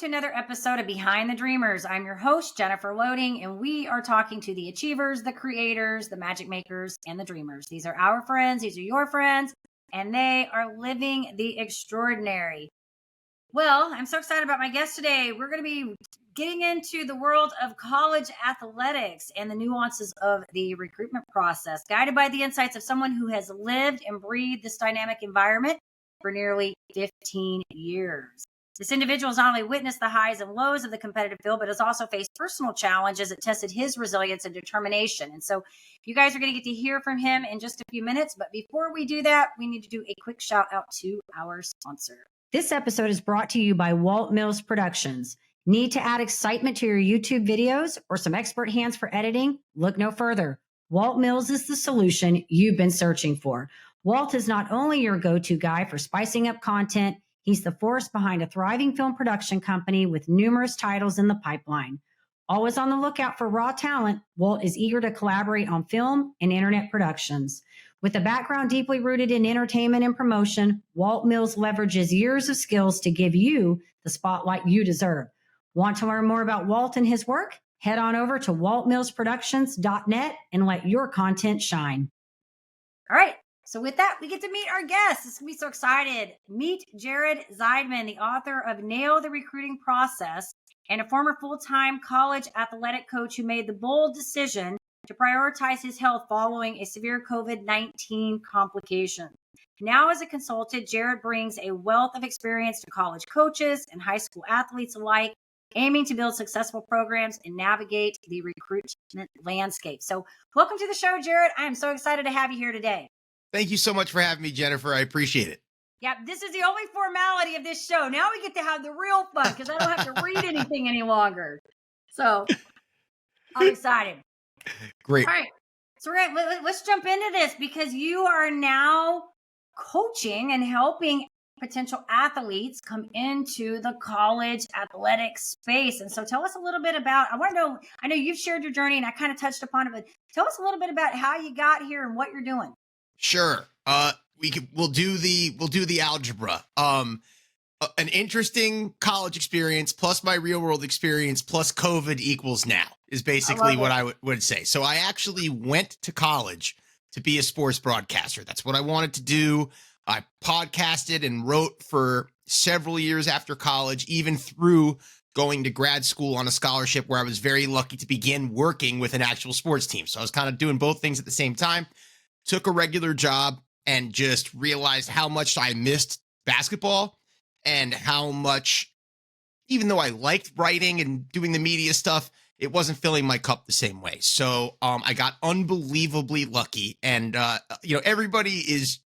another episode of Behind the Dreamers. I'm your host, Jennifer Loehding, and we are talking to the achievers, the creators, the magic makers, and the dreamers. These are our friends, these are your friends, and they are living the extraordinary. Well, I'm so excited about my guest today. We're going to be getting into the world of college athletics and the nuances of the recruitment process, guided by the insights of someone who has lived and breathed this dynamic environment for nearly 15 years. This individual has not only witnessed the highs and lows of the competitive field, but has also faced personal challenges that tested his resilience and determination. And so you guys are going to get to hear from him in just a few minutes. But before we do that, we need to do a quick shout out to our sponsor. This episode is brought to you by Walt Mills Productions. Need to add excitement to your YouTube videos or some expert hands for editing? Look no further. Walt Mills is the solution you've been searching for. Walt is not only your go-to guy for spicing up content, he's the force behind a thriving film production company with numerous titles in the pipeline. Always on the lookout for raw talent, Walt is eager to collaborate on film and internet productions. With a background deeply rooted in entertainment and promotion, Walt Mills leverages years of skills to give you the spotlight you deserve. Want to learn more about Walt and his work? Head on over to waltmillsproductions.net and let your content shine. All right. So with that, we get to meet our guest. This is going to be so excited. Meet Jared Zeidman, the author of Nail the Recruiting Process and a former full-time college athletic coach who made the bold decision to prioritize his health following a severe COVID-19 complication. Now as a consultant, Jared brings a wealth of experience to college coaches and high school athletes alike, aiming to build successful programs and navigate the recruitment landscape. So welcome to the show, Jared. I am so excited to have you here today. Thank you so much for having me, Jennifer. I appreciate it. Yeah, this is the only formality of this show. Now we get to have the real fun because I don't have to read anything any longer. So I'm excited. Great. All right. So let's jump into this because you are now coaching and helping potential athletes come into the college athletic space. And so tell us a little bit about, I know you've shared your journey and I kind of touched upon it, but tell us a little bit about how you got here and what you're doing. Sure. We'll do the algebra. An interesting college experience plus my real world experience plus COVID equals now is basically what I would say. So I actually went to college to be a sports broadcaster. That's what I wanted to do. I podcasted and wrote for several years after college, even through going to grad school on a scholarship where I was very lucky to begin working with an actual sports team. So I was kind of doing both things at the same time. Took a regular job and just realized how much I missed basketball and how much, even though I liked writing and doing the media stuff, it wasn't filling my cup the same way. So I got unbelievably lucky. And, everybody's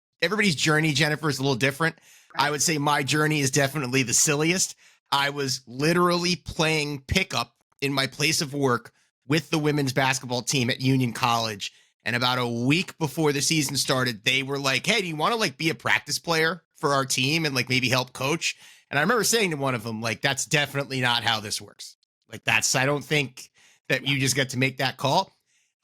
journey, Jennifer, is a little different. Right. I would say my journey is definitely the silliest. I was literally playing pickup in my place of work with the women's basketball team at Union College. And about a week before the season started, they were like, hey, do you want to be a practice player for our team and maybe help coach? And I remember saying to one of them, that's definitely not how this works. I don't think that you just get to make that call.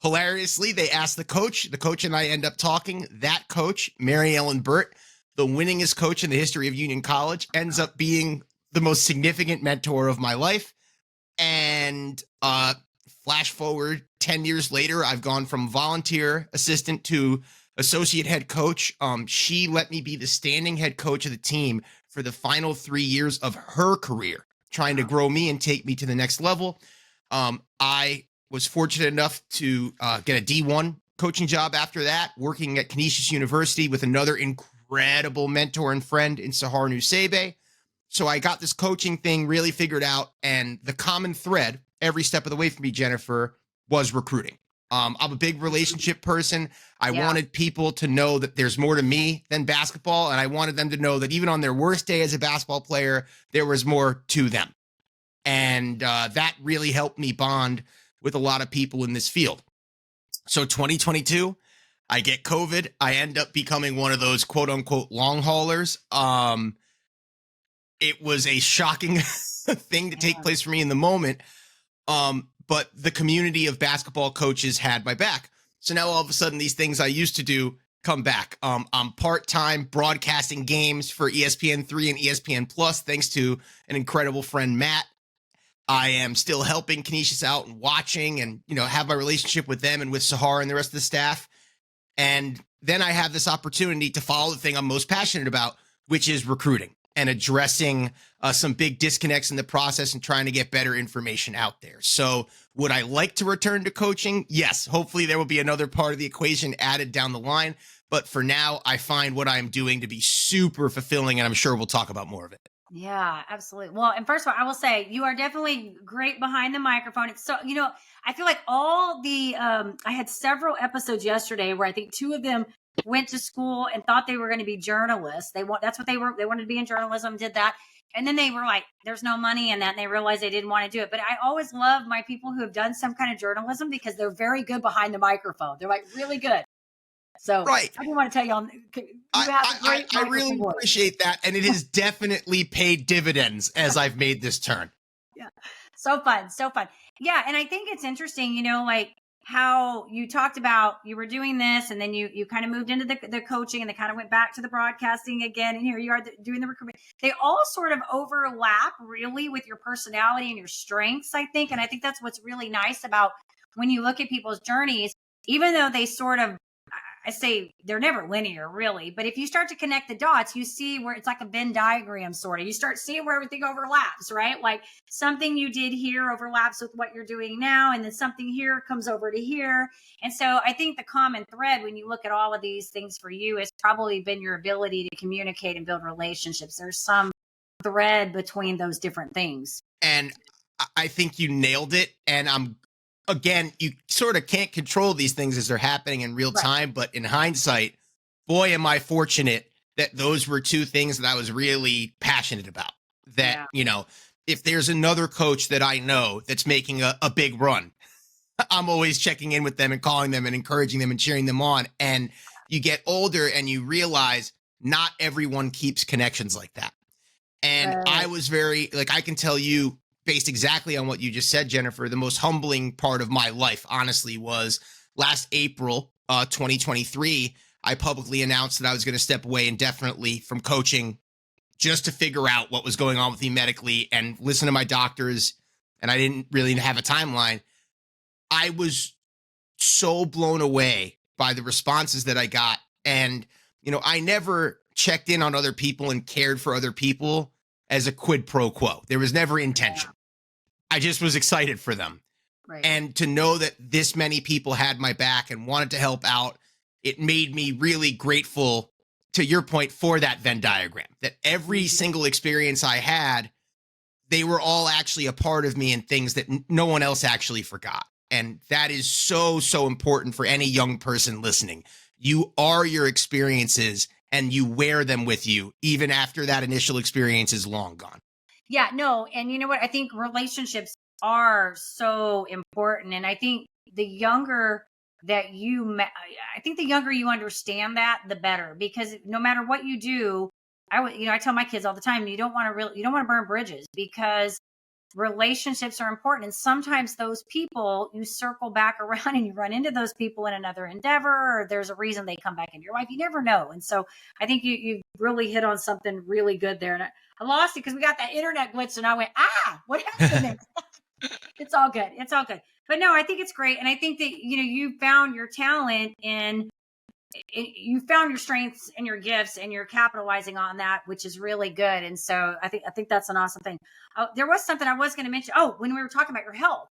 Hilariously, they asked the coach and I end up talking. That coach, Mary Ellen Burt, the winningest coach in the history of Union College, ends up being the most significant mentor of my life. And, flash forward 10 years later, I've gone from volunteer assistant to associate head coach. She let me be the standing head coach of the team for the final 3 years of her career, trying to grow me and take me to the next level. I was fortunate enough to get a D1 coaching job after that, working at Canisius University with another incredible mentor and friend in Sahar Nusebe. So I got this coaching thing really figured out, and the common thread every step of the way for me, Jennifer, was recruiting. I'm a big relationship person. I wanted people to know that there's more to me than basketball. And I wanted them to know that even on their worst day as a basketball player, there was more to them. And that really helped me bond with a lot of people in this field. So 2022, I get COVID. I end up becoming one of those quote unquote long haulers. It was a shocking thing to take place for me in the moment. But the community of basketball coaches had my back. So now all of a sudden, these things I used to do come back. I'm part-time broadcasting games for ESPN3 and ESPN Plus, thanks to an incredible friend, Matt. I am still helping Canisius out and watching and, have my relationship with them and with Sahar and the rest of the staff. And then I have this opportunity to follow the thing I'm most passionate about, which is recruiting and addressing some big disconnects in the process and trying to get better information out there. So would I like to return to coaching? Yes. Hopefully there will be another part of the equation added down the line. But for now, I find what I'm doing to be super fulfilling, and I'm sure we'll talk about more of it. Yeah, absolutely. Well, and first of all, I will say you are definitely great behind the microphone. It's so, I feel like all the, I had several episodes yesterday where I think two of them went to school and thought they were going to be journalists. That's what they were. They wanted to be in journalism, did that. And then they were like, there's no money in that. And they realized they didn't want to do it. But I always love my people who have done some kind of journalism because they're very good behind the microphone. They're like really good. So right. I do want to tell y'all, I really appreciate that. And it has definitely paid dividends as I've made this turn. Yeah. So fun. So fun. Yeah. And I think it's interesting, like how you talked about you were doing this and then you kind of moved into the coaching and they kind of went back to the broadcasting again. And here you are doing the recruitment. They all sort of overlap really with your personality and your strengths, I think. And I think that's what's really nice about when you look at people's journeys, even though they sort of, I say they're never linear really, but if you start to connect the dots, you see where it's like a Venn diagram sort of, you start seeing where everything overlaps, right? Like something you did here overlaps with what you're doing now. And then something here comes over to here. And so I think the common thread when you look at all of these things for you has probably been your ability to communicate and build relationships. There's some thread between those different things. And I think you nailed it. And again, you sort of can't control these things as they're happening in real time, but in hindsight, boy, am I fortunate that those were two things that I was really passionate about. That, if there's another coach that I know that's making a big run, I'm always checking in with them and calling them and encouraging them and cheering them on. And you get older and you realize not everyone keeps connections like that. And I was very, I can tell you, based exactly on what you just said, Jennifer, the most humbling part of my life, honestly, was last April 2023. I publicly announced that I was going to step away indefinitely from coaching just to figure out what was going on with me medically and listen to my doctors. And I didn't really have a timeline. I was so blown away by the responses that I got. And, I never checked in on other people and cared for other people as a quid pro quo. There was never intention. I just was excited for them. Right. And to know that this many people had my back and wanted to help out, it made me really grateful, to your point, for that Venn diagram, that every single experience I had, they were all actually a part of me and things that no one else actually forgot. And that is so, so important for any young person listening. You are your experiences and you wear them with you, even after that initial experience is long gone. Yeah, no. And you know what? I think relationships are so important. And I think the younger you understand that, the better, because no matter what you do, I tell my kids all the time, you don't want to burn bridges, because relationships are important. And sometimes those people, you circle back around and you run into those people in another endeavor, or there's a reason they come back into your life. You never know. And so I think you really hit on something really good there. And I lost it because we got that internet glitch and I went, what happened? It's all good. It's all good. But no, I think it's great. And I think that, you found your talent and you found your strengths and your gifts and you're capitalizing on that, which is really good. And so I think that's an awesome thing. There was something I was going to mention. When we were talking about your health,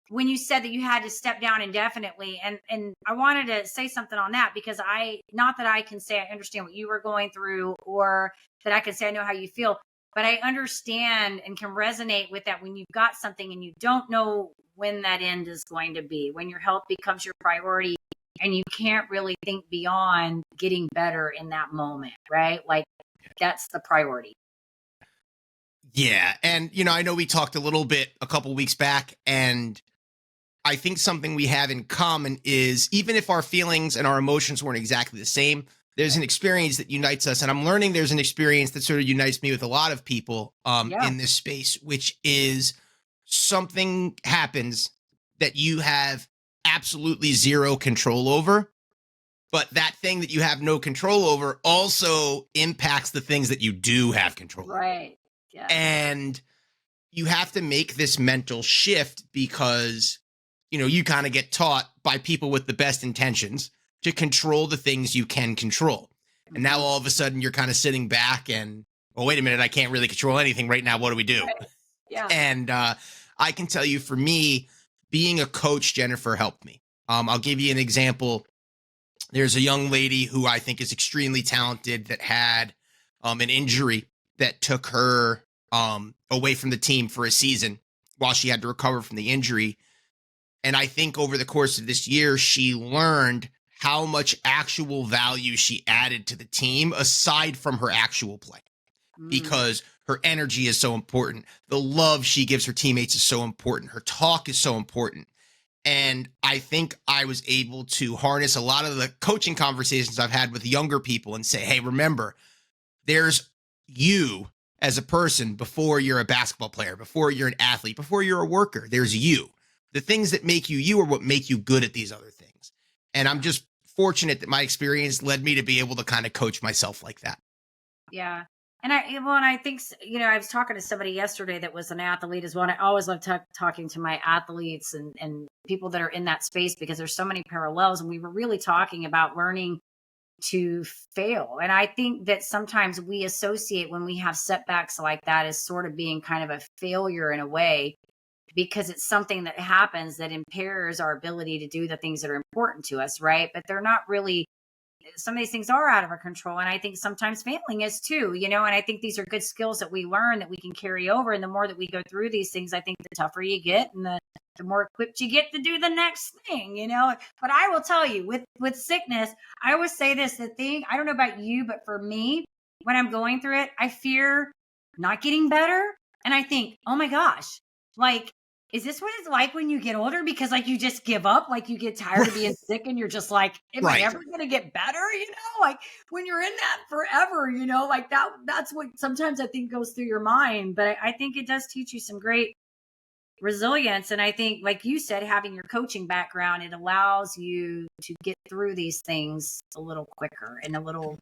when you said that you had to step down indefinitely, and I wanted to say something on that, because not that I can say I understand what you were going through or that I can say I know how you feel, but I understand and can resonate with that when you've got something and you don't know when that end is going to be, when your health becomes your priority and you can't really think beyond getting better in that moment, right? Like that's the priority. Yeah. And, I know we talked a little bit a couple weeks back, and I think something we have in common is even if our feelings and our emotions weren't exactly the same, there's an experience that unites us. And I'm learning there's an experience that sort of unites me with a lot of people in this space, which is something happens that you have absolutely zero control over. But that thing that you have no control over also impacts the things that you do have control over. Right. Yeah. And you have to make this mental shift because, you kind of get taught by people with the best intentions to control the things you can control. And now all of a sudden you're kind of sitting back and, well, wait a minute, I can't really control anything right now. What do we do? Right. Yeah. And I can tell you, for me, being a coach, Jennifer, helped me. I'll give you an example. There's a young lady who I think is extremely talented that had an injury that took her away from the team for a season while she had to recover from the injury. And I think over the course of this year, she learned how much actual value she added to the team aside from her actual play, because her energy is so important. The love she gives her teammates is so important. Her talk is so important. And I think I was able to harness a lot of the coaching conversations I've had with younger people and say, hey, remember, there's you as a person before you're a basketball player, before you're an athlete, before you're a worker. There's you. The things that make you you are what make you good at these other things. And I'm just fortunate that my experience led me to be able to kind of coach myself like that. Yeah. And I think, I was talking to somebody yesterday that was an athlete as well. And I always love talking to my athletes and people that are in that space, because there's so many parallels. And we were really talking about learning to fail. And I think that sometimes we associate when we have setbacks like that as sort of being kind of a failure in a way, because it's something that happens that impairs our ability to do the things that are important to us. Right. But they're not really. Some of these things are out of our control. And I think sometimes failing is too, and I think these are good skills that we learn that we can carry over. And the more that we go through these things, I think the tougher you get and the more equipped you get to do the next thing, But I will tell you, with sickness, I always say this, the thing, I don't know about you, but for me, when I'm going through it, I fear not getting better. And I think, oh my gosh, is this what it's like when you get older? Because you just give up, you get tired of being sick and you're just like, am I ever going to get better? When you're in that forever, that's what sometimes I think goes through your mind. But I think it does teach you some great resilience. And I think, like you said, having your coaching background, it allows you to get through these things a little quicker and a little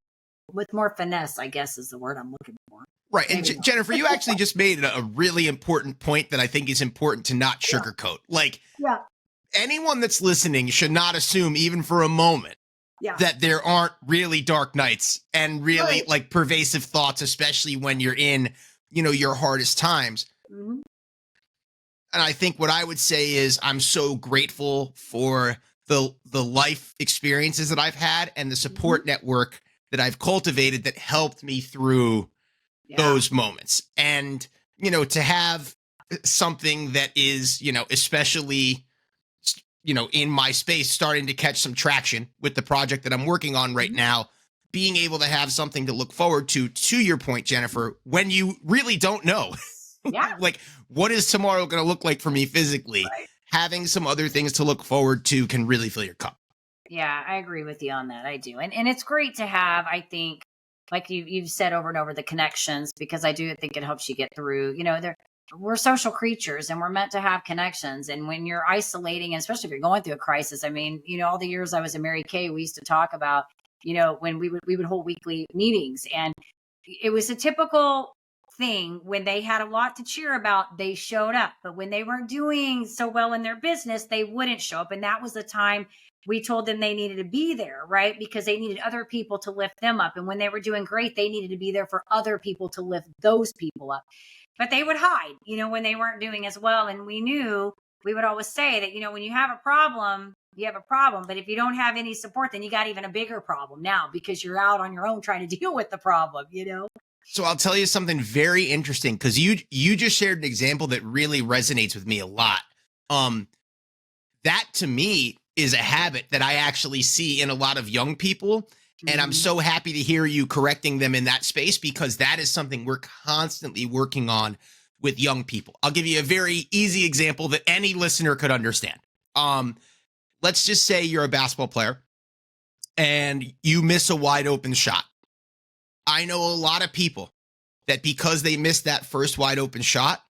with more finesse, I guess is the word I'm looking for. Right. And Jennifer, you actually just made a really important point that I think is important to not sugarcoat. Anyone that's listening should not assume, even for a moment, that there aren't really dark nights and really pervasive thoughts, especially when you're in, your hardest times. Mm-hmm. And I think what I would say is I'm so grateful for the life experiences that I've had and the support network that I've cultivated that helped me through those moments. And, to have something that is, especially, in my space, starting to catch some traction with the project that I'm working on right now, being able to have something to look forward to your point, Jennifer, when you really don't know, what is tomorrow going to look like for me physically? Right. Having some other things to look forward to can really fill your cup. Yeah, I agree with you on that. I do. And it's great to have, I think, like you've said over and over, the connections, because I do think it helps you get through, we're social creatures and we're meant to have connections. And when you're isolating, and especially if you're going through a crisis, all the years I was in Mary Kay, we used to talk about, when we would hold weekly meetings, and it was a typical thing. When they had a lot to cheer about, they showed up, but when they weren't doing so well in their business, they wouldn't show up. And that was the time we told them they needed to be there, right? Because they needed other people to lift them up. And when they were doing great, they needed to be there for other people to lift those people up. But they would hide, when they weren't doing as well. And we would always say that, when you have a problem, you have a problem. But if you don't have any support, then you got even a bigger problem now, because you're out on your own trying to deal with the problem, So I'll tell you something very interesting, because you just shared an example that really resonates with me a lot. That to me is a habit that I actually see in a lot of young people. And I'm so happy to hear you correcting them in that space, because that is something we're constantly working on with young people. I'll give you a very easy example that any listener could understand. Let's just say you're a basketball player and you miss a wide open shot. I know a lot of people that because they missed that first wide open shot,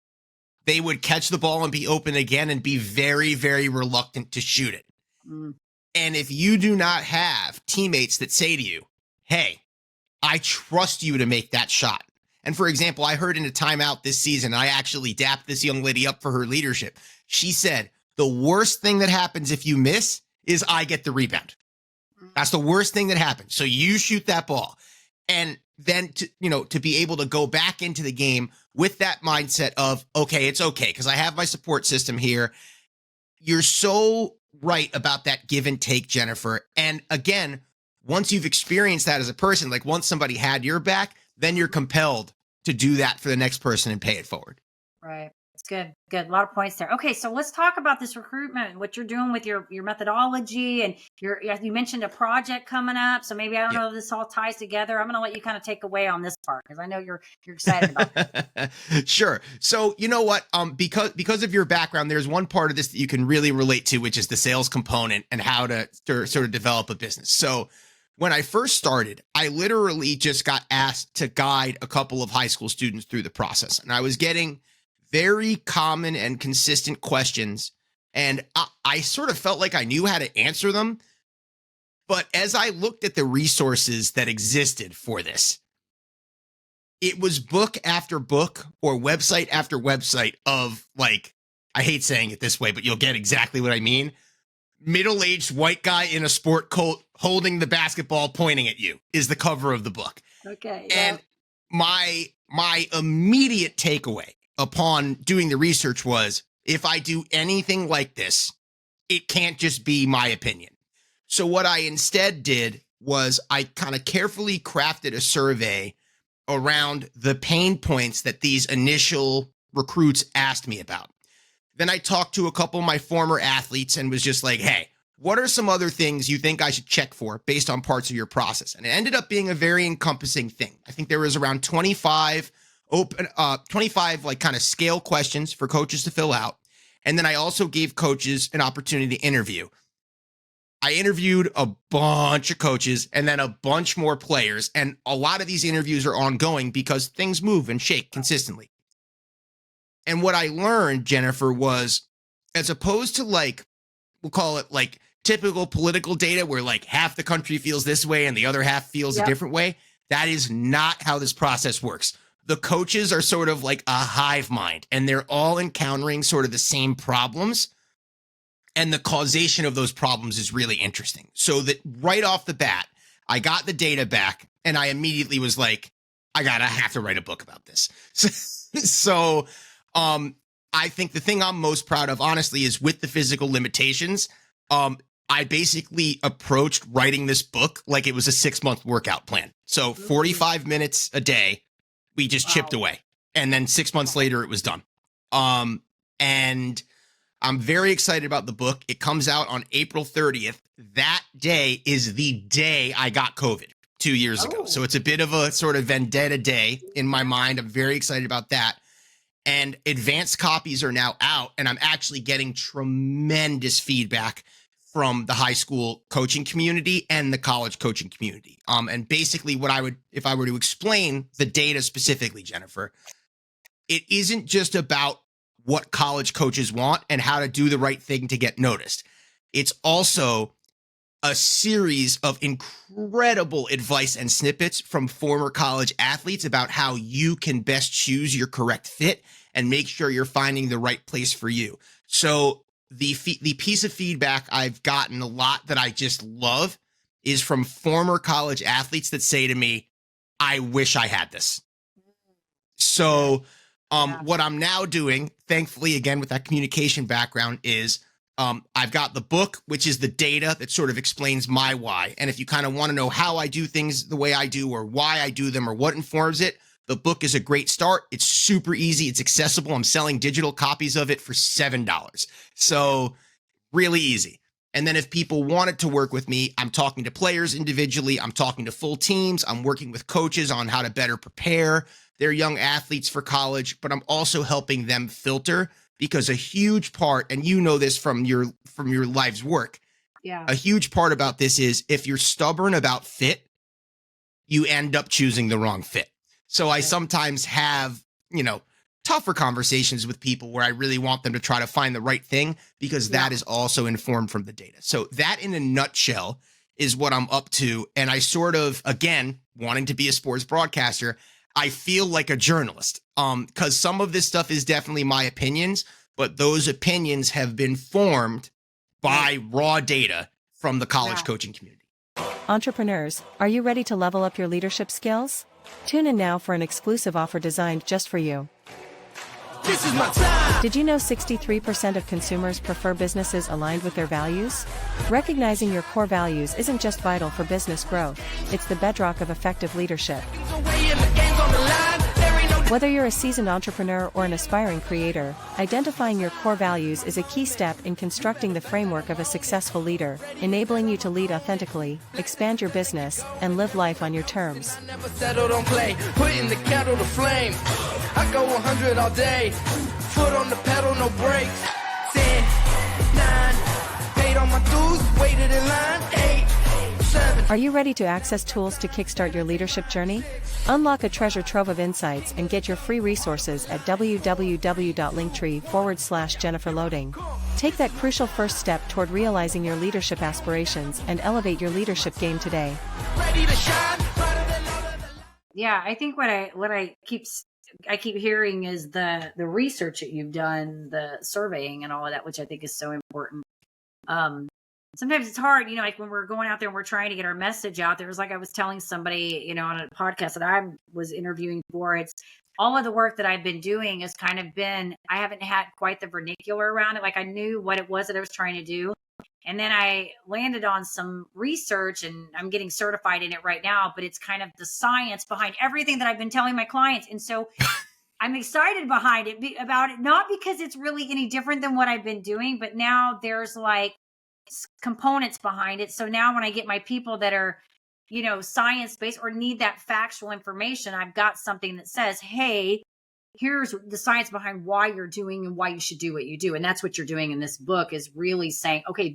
they would catch the ball and be open again and be very, very reluctant to shoot it. And if you do not have teammates that say to you, hey, I trust you to make that shot. And for example, I heard in a timeout this season, I actually dapped this young lady up for her leadership. She said, the worst thing that happens if you miss is I get the rebound. That's the worst thing that happens. So you shoot that ball. And then to be able to go back into the game with that mindset of, okay, it's okay, because I have my support system here. You're so right about that give and take, Jennifer. And again, once you've experienced that as a person, like once somebody had your back, then you're compelled to do that for the next person and pay it forward. Right. It's good. Good. A lot of points there. Okay. So let's talk about this recruitment, what you're doing with your methodology, and you mentioned a project coming up. So maybe, I don't know if this all ties together. I'm going to let you kind of take away on this part, because I know you're excited about this. Sure. So you know what? Because of your background, there's one part of this that you can really relate to, which is the sales component and how to sort of develop a business. So when I first started, I literally just got asked to guide a couple of high school students through the process. And I was getting very common and consistent questions. And I sort of felt like I knew how to answer them. But as I looked at the resources that existed for this, it was book after book or website after website of, like, I hate saying it this way, but you'll get exactly what I mean. Middle-aged white guy in a sport coat holding the basketball pointing at you is the cover of the book. Okay. And my immediate takeaway upon doing the research was, if I do anything like this, it can't just be my opinion. So what I instead did was I kind of carefully crafted a survey around the pain points that these initial recruits asked me about. Then I talked to a couple of my former athletes and was just like, hey, what are some other things you think I should check for based on parts of your process? And it ended up being a very encompassing thing. I think there was around 25 like kind of scale questions for coaches to fill out. And then I also gave coaches an opportunity to interview. I interviewed a bunch of coaches and then a bunch more players. And a lot of these interviews are ongoing because things move and shake consistently. And what I learned, Jennifer, was, as opposed to, like, we'll call it like typical political data where like half the country feels this way and the other half feels a different way, that is not how this process works. The coaches are sort of like a hive mind, and they're all encountering sort of the same problems. And the causation of those problems is really interesting. So that right off the bat, I got the data back and I immediately was like, I have to write a book about this. So I think the thing I'm most proud of, honestly, is with the physical limitations. I basically approached writing this book like it was a 6-month workout plan. So 45 minutes a day, we just chipped away. And then 6 months later, it was done. And I'm very excited about the book. It comes out on April 30th. That day is the day I got COVID 2 years ago. So it's a bit of a sort of vendetta day in my mind. I'm very excited about that. And advanced copies are now out, and I'm actually getting tremendous feedback from the high school coaching community and the college coaching community. And basically if I were to explain the data specifically, Jennifer, it isn't just about what college coaches want and how to do the right thing to get noticed. It's also a series of incredible advice and snippets from former college athletes about how you can best choose your correct fit and make sure you're finding the right place for you. So the piece of feedback I've gotten a lot that I just love is from former college athletes that say to me, I wish I had this. So what I'm now doing, thankfully, again, with that communication background, is I've got the book, which is the data that sort of explains my why. And if you kind of want to know how I do things the way I do, or why I do them, or what informs it, the book is a great start. It's super easy. It's accessible. I'm selling digital copies of it for $7. So really easy. And then if people wanted to work with me, I'm talking to players individually. I'm talking to full teams. I'm working with coaches on how to better prepare their young athletes for college, but I'm also helping them filter, because a huge part, and you know this from your life's work, a huge part about this is if you're stubborn about fit, you end up choosing the wrong fit. So I sometimes have, tougher conversations with people where I really want them to try to find the right thing, because that is also informed from the data. So that, in a nutshell, is what I'm up to. And I sort of, again, wanting to be a sports broadcaster, I feel like a journalist, because some of this stuff is definitely my opinions, but those opinions have been formed by raw data from the college coaching community. Entrepreneurs, are you ready to level up your leadership skills? Tune in now for an exclusive offer designed just for you. This is my time. Did you know 63% of consumers prefer businesses aligned with their values? Recognizing your core values isn't just vital for business growth, it's the bedrock of effective leadership. Whether you're a seasoned entrepreneur or an aspiring creator, identifying your core values is a key step in constructing the framework of a successful leader, enabling you to lead authentically, expand your business, and live life on your terms. I never settled on play, putting the kettle to flame. I go 100 all day, foot on the pedal, no brakes. 10, 9, paid on my dues, waited in line, 8, 7. Are you ready to access tools to kickstart your leadership journey? Unlock a treasure trove of insights and get your free resources at www.linktree/Jennifer Loehding. Take that crucial first step toward realizing your leadership aspirations and elevate your leadership game today. Ready to shine. Yeah, I think what I keep hearing is the research that you've done, the surveying and all of that, which I think is so important. Sometimes it's hard, like when we're going out there and we're trying to get our message out there. It's like I was telling somebody, on a podcast that I was interviewing for. It's all of the work that I've been doing has kind of been, I haven't had quite the vernacular around it. Like I knew what it was that I was trying to do. And then I landed on some research and I'm getting certified in it right now, but it's kind of the science behind everything that I've been telling my clients. And so I'm excited about it, not because it's really any different than what I've been doing, but now there's like components behind it. So now when I get my people that are, science-based or need that factual information, I've got something that says, hey, here's the science behind why you're doing and why you should do what you do. And that's what you're doing in this book, is really saying, okay,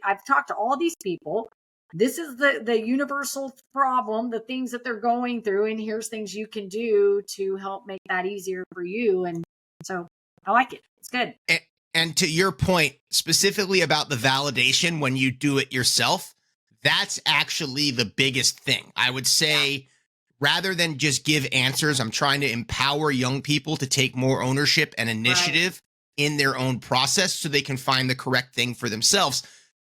I've talked to all these people. This is the universal problem, the things that they're going through. And here's things you can do to help make that easier for you. And so I like it. It's good. And to your point, specifically about the validation when you do it yourself, that's actually the biggest thing. I would say, rather than just give answers, I'm trying to empower young people to take more ownership and initiative in their own process so they can find the correct thing for themselves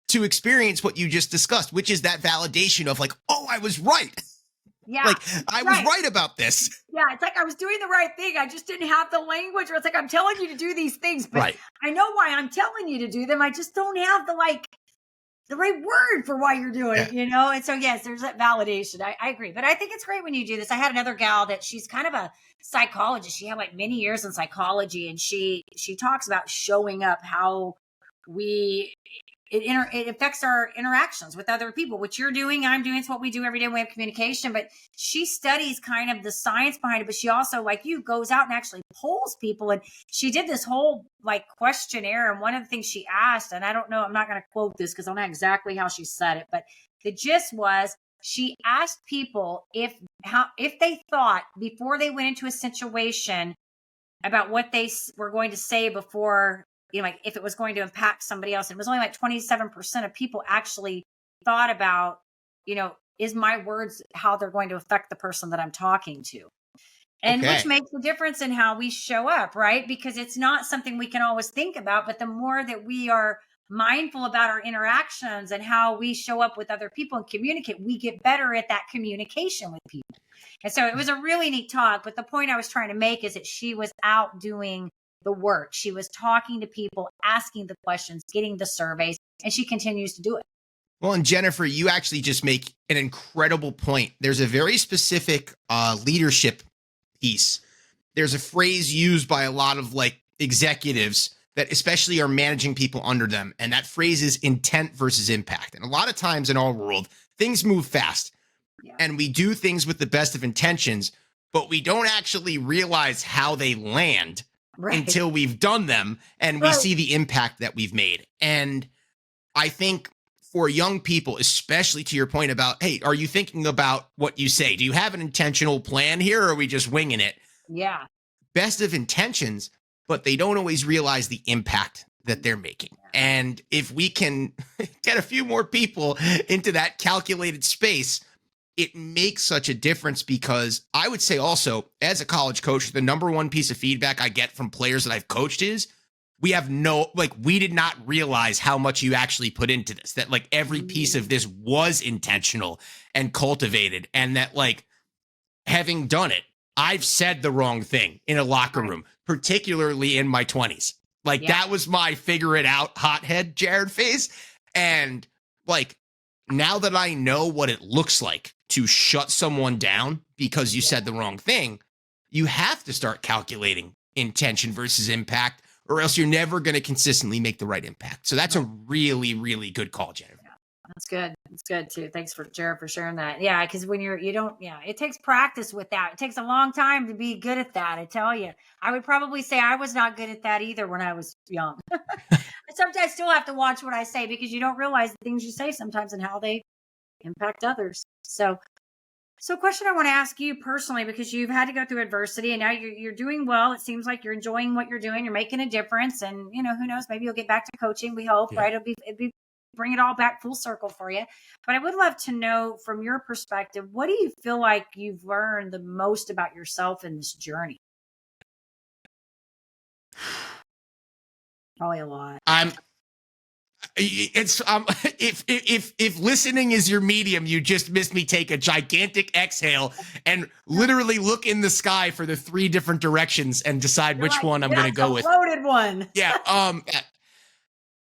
to experience what you just discussed, which is that validation of like, oh, I was right. Yeah. Like I was right about this. Yeah. It's like I was doing the right thing. I just didn't have the language where it's like, I'm telling you to do these things, but I know why I'm telling you to do them. I just don't have the right word for why you're doing it, And so, yes, there's that validation. I agree. But I think it's great when you do this. I had another gal that she's kind of a psychologist. She had like many years in psychology, and she talks about showing up, how it affects our interactions with other people, which you're doing, I'm doing. It's what we do every day. We have communication, but she studies kind of the science behind it. But she also, like you, goes out and actually polls people. And she did this whole questionnaire. And one of the things she asked, and I don't know, I'm not going to quote this because I don't know exactly how she said it, but the gist was she asked people if they thought before they went into a situation about what they were going to say before, if it was going to impact somebody else. And it was only 27% of people actually thought about, is my words how they're going to affect the person that I'm talking to? And which makes a difference in how we show up, right? Because it's not something we can always think about, but the more that we are mindful about our interactions and how we show up with other people and communicate, we get better at that communication with people. And so it was a really neat talk. But the point I was trying to make is that she was out doing the work. She was talking to people, asking the questions, getting the surveys, and she continues to do it. Well, and Jennifer, you actually just make an incredible point. There's a very specific leadership piece. There's a phrase used by a lot of executives that especially are managing people under them. And that phrase is intent versus impact. And a lot of times in our world, things move fast and we do things with the best of intentions, but we don't actually realize how they land until we've done them and we see the impact that we've made. And I think for young people, especially to your point about, hey, are you thinking about what you say? Do you have an intentional plan here, or are we just winging it? Yeah. Best of intentions, but they don't always realize the impact that they're making. And if we can get a few more people into that calculated space, it makes such a difference, because I would say also, as a college coach, the number one piece of feedback I get from players that I've coached is we did not realize how much you actually put into this, that like every piece of this was intentional and cultivated, and that like having done it, I've said the wrong thing in a locker room, particularly in my 20s. Like that was my figure it out hothead Jared phase. And like, now that I know what it looks like to shut someone down because you said the wrong thing, you have to start calculating intention versus impact, or else you're never going to consistently make the right impact. So that's a really, really good call, Jennifer. That's good. It's good too. Thanks for Jared for sharing that. Yeah, because when it takes practice with that. It takes a long time to be good at that. I tell you, I would probably say I was not good at that either when I was young. Sometimes I still have to watch what I say, because you don't realize the things you say sometimes and how they impact others. So a question I want to ask you personally, because you've had to go through adversity and now you're doing well. It seems like you're enjoying what you're doing. You're making a difference, and who knows, maybe you'll get back to coaching. We hope, right? It'd be bring it all back full circle for you. But I would love to know, from your perspective, what do you feel like you've learned the most about yourself in this journey? Probably a lot. If listening is your medium, you just missed me take a gigantic exhale and literally look in the sky for the 3 different directions and decide which one I'm going to go with. Loaded one. Yeah.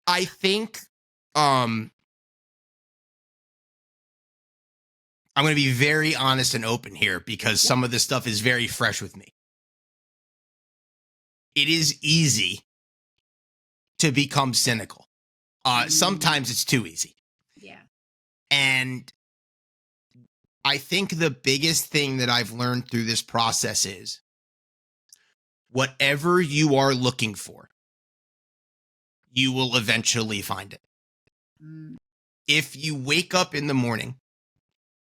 I think I'm going to be very honest and open here, because some of this stuff is very fresh with me. It is easy to become cynical. Sometimes it's too easy. Yeah. And I think the biggest thing that I've learned through this process is whatever you are looking for, you will eventually find it. If you wake up in the morning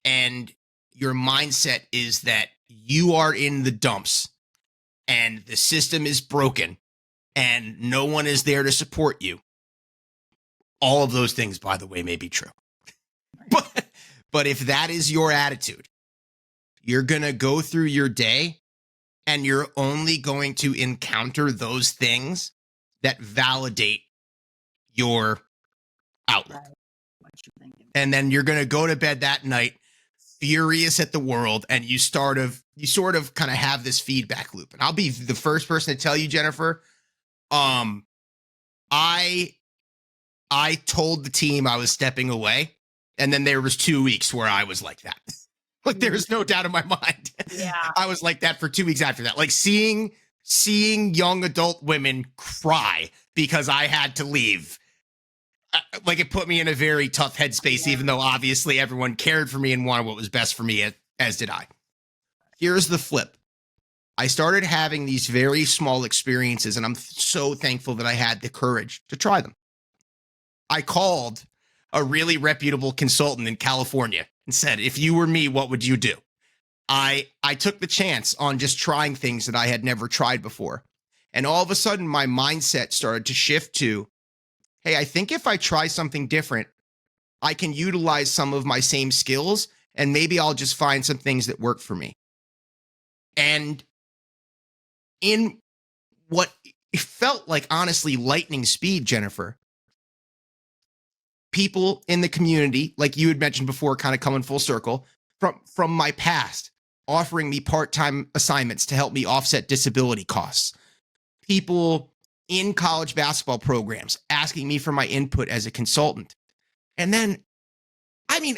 and your mindset is that you are in the dumps and the system is broken and no one is there to support you, all of those things, by the way, may be true. But if that is your attitude, you're going to go through your day and you're only going to encounter those things that validate your outlook. And then you're going to go to bed that night furious at the world, and you sort of kind of have this feedback loop. And I'll be the first person to tell you, Jennifer, I told the team I was stepping away, and then there was 2 weeks where I was like that. Like, there is no doubt in my mind. Yeah. I was like that for 2 weeks after that. Like seeing young adult women cry because I had to leave. Like, it put me in a very tough headspace, even though obviously everyone cared for me and wanted what was best for me, as did I. Here's the flip. I started having these very small experiences, and I'm so thankful that I had the courage to try them. I called a really reputable consultant in California and said, if you were me, what would you do? I took the chance on just trying things that I had never tried before. And all of a sudden, my mindset started to shift to, hey, I think if I try something different, I can utilize some of my same skills, and maybe I'll just find some things that work for me. And in what it felt like, honestly, lightning speed, Jennifer, people in the community, like you had mentioned before, kind of coming full circle, from my past, offering me part-time assignments to help me offset disability costs. People in college basketball programs asking me for my input as a consultant. And then, I mean,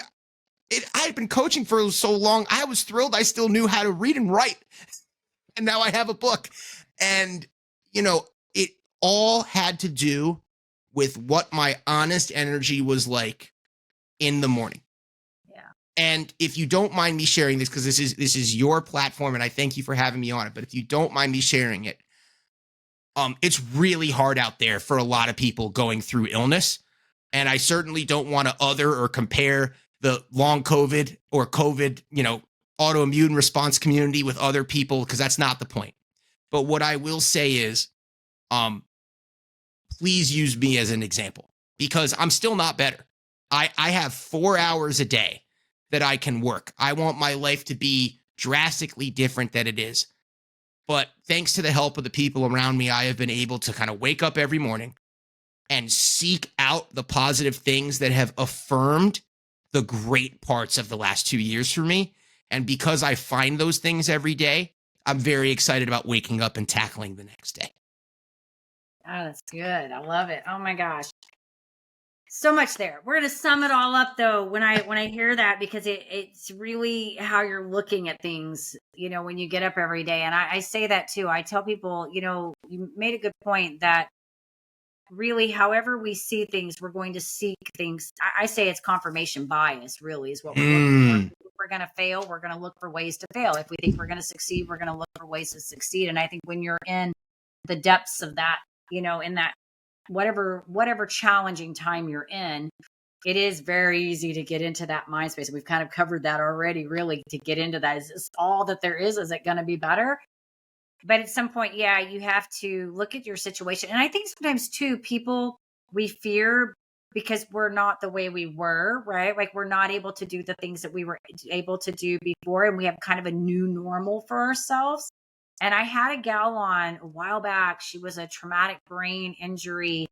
I had been coaching for so long, I was thrilled I still knew how to read and write. And now I have a book. And, it all had to do with what my honest energy was like in the morning. Yeah. And if you don't mind me sharing this, because this is your platform, and I thank you for having me on it, but if you don't mind me sharing it, it's really hard out there for a lot of people going through illness. And I certainly don't want to other or compare the long COVID or COVID, autoimmune response community with other people, because that's not the point. But what I will say is, please use me as an example because I'm still not better. I have 4 hours a day that I can work. I want my life to be drastically different than it is. But thanks to the help of the people around me, I have been able to kind of wake up every morning and seek out the positive things that have affirmed the great parts of the last 2 years for me. And because I find those things every day, I'm very excited about waking up and tackling the next day. Oh, that's good. I love it. Oh my gosh. So much there. We're going to sum it all up though when I hear that, because it's really how you're looking at things, you know, when you get up every day. And I say that too. I tell people, you know, you made a good point that really, however we see things, we're going to seek things. I say it's confirmation bias, really, is what we're looking for. If we're going to fail, we're going to look for ways to fail. If we think we're going to succeed, we're going to look for ways to succeed. And I think when you're in the depths of that, you know, in that whatever challenging time you're in, it is very easy to get into that mind space. We've kind of covered that already, really, to get into that. Is this all that there is? Is it going to be better? But at some point, yeah, you have to look at your situation. And I think sometimes too, people, we fear because we're not the way we were, right? Like we're not able to do the things that we were able to do before. And we have kind of a new normal for ourselves. And I had a gal on a while back. She was a traumatic brain injury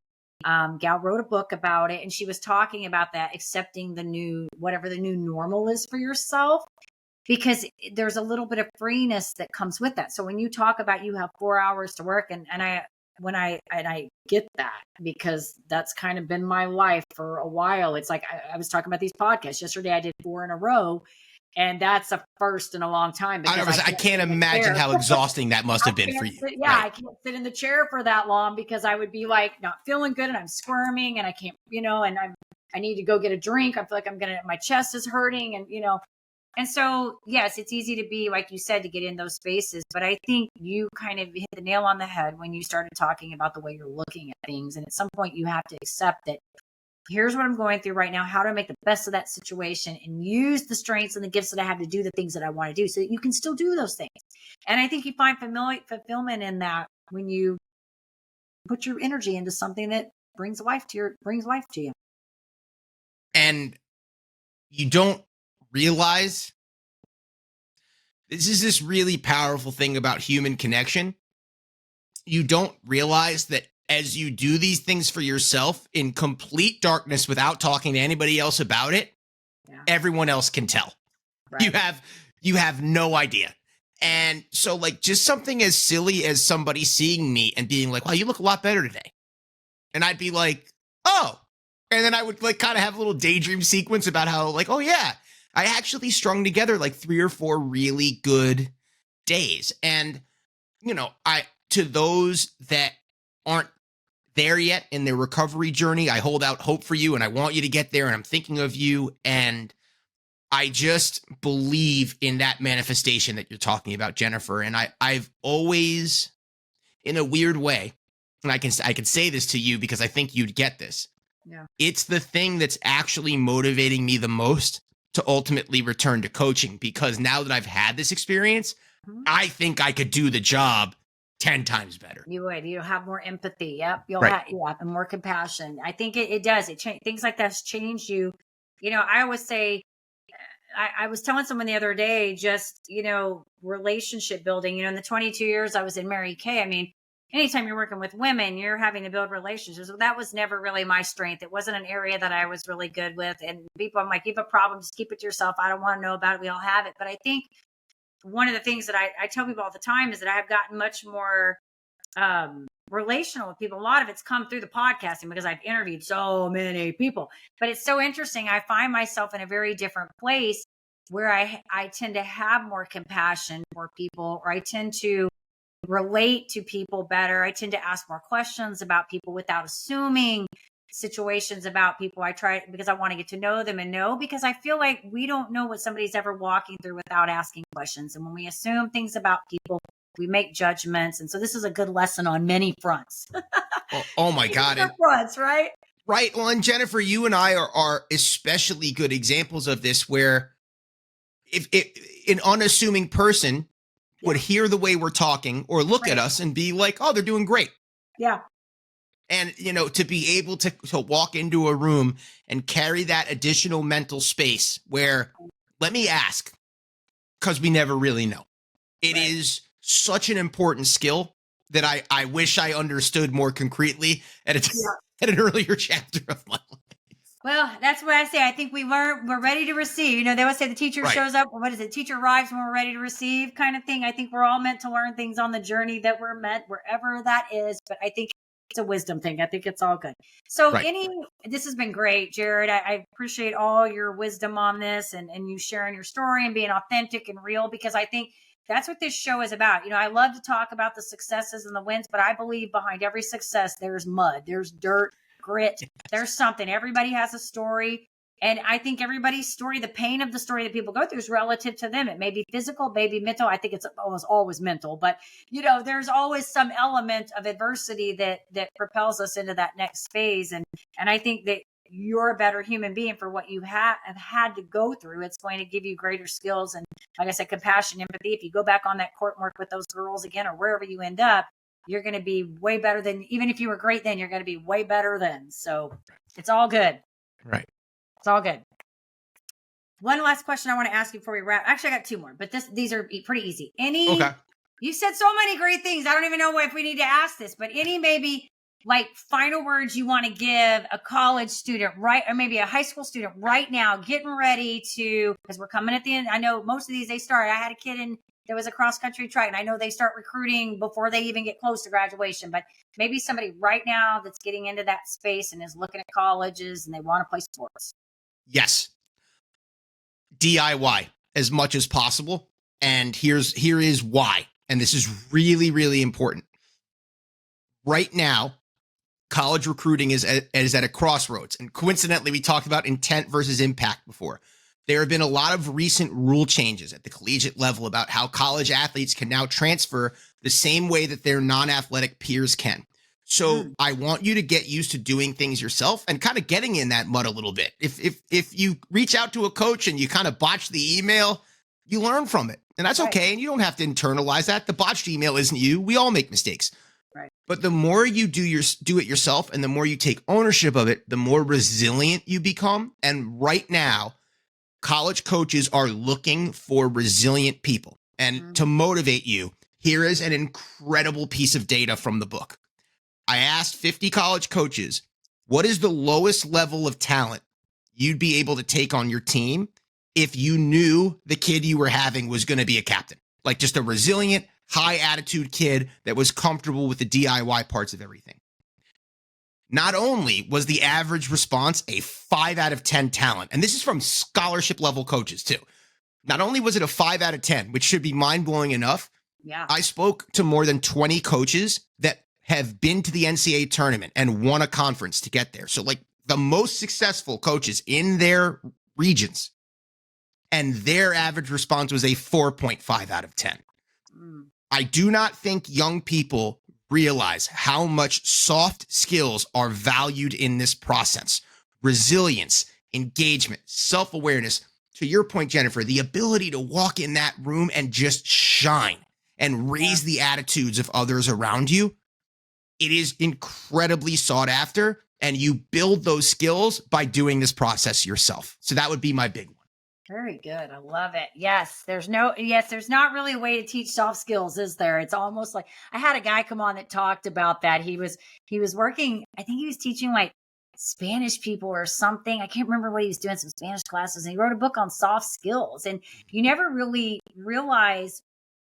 gal, wrote a book about it. And she was talking about that, accepting the new, whatever the new normal is for yourself, because there's a little bit of freeness that comes with that. So when you talk about you have 4 hours to work, and I get that, because that's kind of been my life for a while. It's like I was talking about these podcasts yesterday. I did 4 in a row. And that's a first in a long time. I can't imagine how exhausting that must have been for you. I can't sit in the chair for that long because I would be like not feeling good and I'm squirming and I can't, you know, and I need to go get a drink. I feel like my chest is hurting, and, you know, and so, yes, it's easy to be, like you said, to get in those spaces. But I think you kind of hit the nail on the head when you started talking about the way you're looking at things. And at some point you have to accept that here's what I'm going through right now. How do I make the best of that situation and use the strengths and the gifts that I have to do the things that I want to do so that you can still do those things. And I think you find fulfillment in that when you put your energy into something that brings life to you. And you don't realize this is this really powerful thing about human connection. You don't realize that as you do these things for yourself in complete darkness without talking to anybody else about it, everyone else can tell. Right. You have no idea. And so, like, just something as silly as somebody seeing me and being like, wow, you look a lot better today. And I'd be like, oh. And then I would like kind of have a little daydream sequence about how, like, oh yeah, I actually strung together like 3 or 4 really good days. And, you know, to those that aren't there yet in their recovery journey, I hold out hope for you, and I want you to get there, and I'm thinking of you, and I just believe in that manifestation that you're talking about, Jennifer. And I've always, in a weird way, and I can say this to you because I think you'd get this. Yeah. It's the thing that's actually motivating me the most to ultimately return to coaching, because now that I've had this experience, I think I could do the job 10 times better. You would. You'll have more empathy. Yep. You'll have and more compassion. I think it does. Things like that's changed you. You know, I always say, I was telling someone the other day, just, you know, relationship building, you know, in the 22 years I was in Mary Kay, I mean, anytime you're working with women, you're having to build relationships. That was never really my strength. It wasn't an area that I was really good with. And people, I'm like, you have a problem, just keep it to yourself. I don't want to know about it. We all have it. But I think one of the things that I tell people all the time is that I have gotten much more relational with people. A lot of it's come through the podcasting because I've interviewed so many people. But it's so interesting. I find myself in a very different place where I tend to have more compassion for people, or I tend to relate to people better. I tend to ask more questions about people without assuming situations about people. I try because I want to get to know them, and because I feel like we don't know what somebody's ever walking through without asking questions. And when we assume things about people, we make judgments. And so this is a good lesson on many fronts. Oh my God. Fronts, right? Right. Well, and Jennifer, you and I are especially good examples of this, where if an unassuming person would hear the way we're talking or look at us and be like, oh, they're doing great. Yeah. And, to be able to walk into a room and carry that additional mental space where, let me ask, because we never really know. It is such an important skill that I wish I understood more concretely at an earlier chapter of my life. Well, that's what I say. I think we're ready to receive. They always say the teacher shows up. What is it? Teacher arrives when we're ready to receive, kind of thing. I think we're all meant to learn things on the journey that we're meant, wherever that is. But I think it's a wisdom thing. I think it's all good. So this has been great, Jared. I appreciate all your wisdom on this and you sharing your story and being authentic and real, because I think that's what this show is about. I love to talk about the successes and the wins, but I believe behind every success, there's mud, there's dirt, grit, there's something. Everybody has a story. And I think everybody's story, the pain of the story that people go through is relative to them. It may be physical, maybe mental. I think it's almost always mental, but there's always some element of adversity that propels us into that next phase. And I think that you're a better human being for what you have had to go through. It's going to give you greater skills. And like I said, compassion, empathy. If you go back on that court and work with those girls again, or wherever you end up, you're going to be way better than, even if you were great then, you're going to be way better then. So it's all good. Right. It's all good. One last question I want to ask you before we wrap. Actually, I got two more, but these are pretty easy. You said so many great things. I don't even know if we need to ask this, but any maybe like final words you want to give a college student, right? Or maybe a high school student right now, getting ready to, because we're coming at the end. I know most of these, they start. I had a kid that was a cross country track, and I know they start recruiting before they even get close to graduation, but maybe somebody right now that's getting into that space and is looking at colleges and they want to play sports. Yes. DIY as much as possible. And here is why. And this is really, really important. Right now, college recruiting is at a crossroads. And coincidentally, we talked about intent versus impact before. There have been a lot of recent rule changes at the collegiate level about how college athletes can now transfer the same way that their non-athletic peers can. So I want you to get used to doing things yourself and kind of getting in that mud a little bit. If you reach out to a coach and you kind of botch the email, you learn from it. And that's okay. And you don't have to internalize that. The botched email isn't you. We all make mistakes. Right. But the more you do it yourself and the more you take ownership of it, the more resilient you become. And right now, college coaches are looking for resilient people. And to motivate you, here is an incredible piece of data from the book. I asked 50 college coaches, what is the lowest level of talent you'd be able to take on your team if you knew the kid you were having was going to be a captain? Like just a resilient, high attitude kid that was comfortable with the DIY parts of everything. Not only was the average response a 5 out of 10 talent, and this is from scholarship level coaches too. Not only was it a 5 out of 10, which should be mind-blowing enough. Yeah. I spoke to more than 20 coaches that have been to the NCAA tournament and won a conference to get there. So like the most successful coaches in their regions, and their average response was a 4.5 out of 10. I do not think young people realize how much soft skills are valued in this process. Resilience, engagement, self-awareness. To your point, Jennifer, the ability to walk in that room and just shine and raise the attitudes of others around you. It is incredibly sought after, and you build those skills by doing this process yourself. So that would be my big one. Very good. I love it. Yes. There's not really a way to teach soft skills, is there? It's almost like I had a guy come on that talked about that. He was working, I think he was teaching like Spanish people or something. I can't remember what he was doing, some Spanish classes, and he wrote a book on soft skills. And you never really realize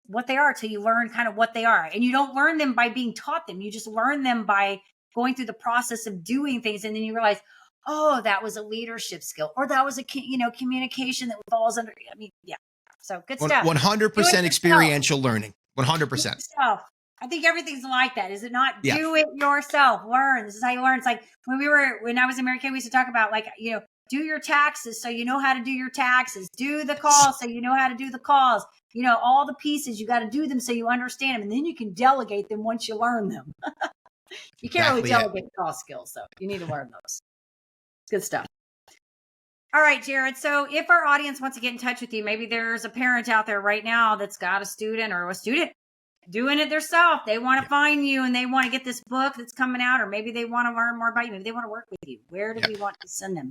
what they are till you learn kind of what they are. And you don't learn them by being taught them. You just learn them by going through the process of doing things. And then you realize, oh, that was a leadership skill, or that was a communication that falls under. I mean, yeah. So good stuff. 100% experiential learning. 100%. I think everything's like that. Is it not? Yeah. Do it yourself. Learn. This is how you learn. It's like when I was in Mary Kay, we used to talk about do your taxes so you know how to do your taxes. Do the calls so you know how to do the calls. All the pieces, you got to do them so you understand them, and then you can delegate them once you learn them. You can't really delegate call skills, though. You need to learn those. Good stuff. All right, Jared. So if our audience wants to get in touch with you, maybe there's a parent out there right now that's got a student doing it themselves. They want to find you and they want to get this book that's coming out, or maybe they want to learn more about you. Maybe they want to work with you. Where do we want to send them?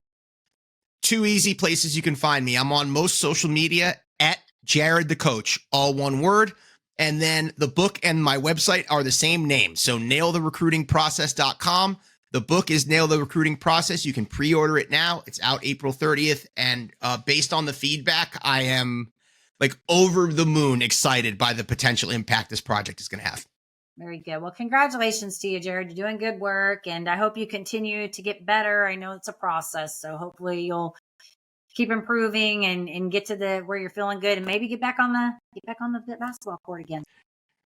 2 easy places you can find me. I'm on most social media at Jared the Coach, all one word. And then the book and my website are the same name. So nailtherecruitingprocess.com. The book is Nail the Recruiting Process. You can pre-order it now. It's out April 30th. And based on the feedback, I am like over the moon excited by the potential impact this project is going to have. Very good. Well, congratulations to you, Jared. You're doing good work, and I hope you continue to get better. I know it's a process, so hopefully you'll keep improving and get to the where you're feeling good, and maybe get back on the basketball court again.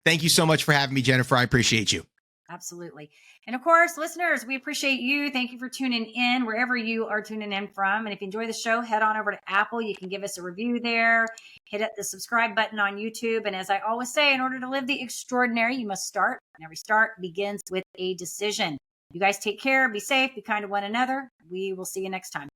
Thank you so much for having me, Jennifer. I appreciate you. Absolutely. And of course, listeners, we appreciate you. Thank you for tuning in wherever you are tuning in from. And if you enjoy the show, head on over to Apple. You can give us a review there. Hit the subscribe button on YouTube. And as I always say, in order to live the extraordinary, you must start. And every start begins with a decision. You guys take care. Be safe. Be kind to one another. We will see you next time.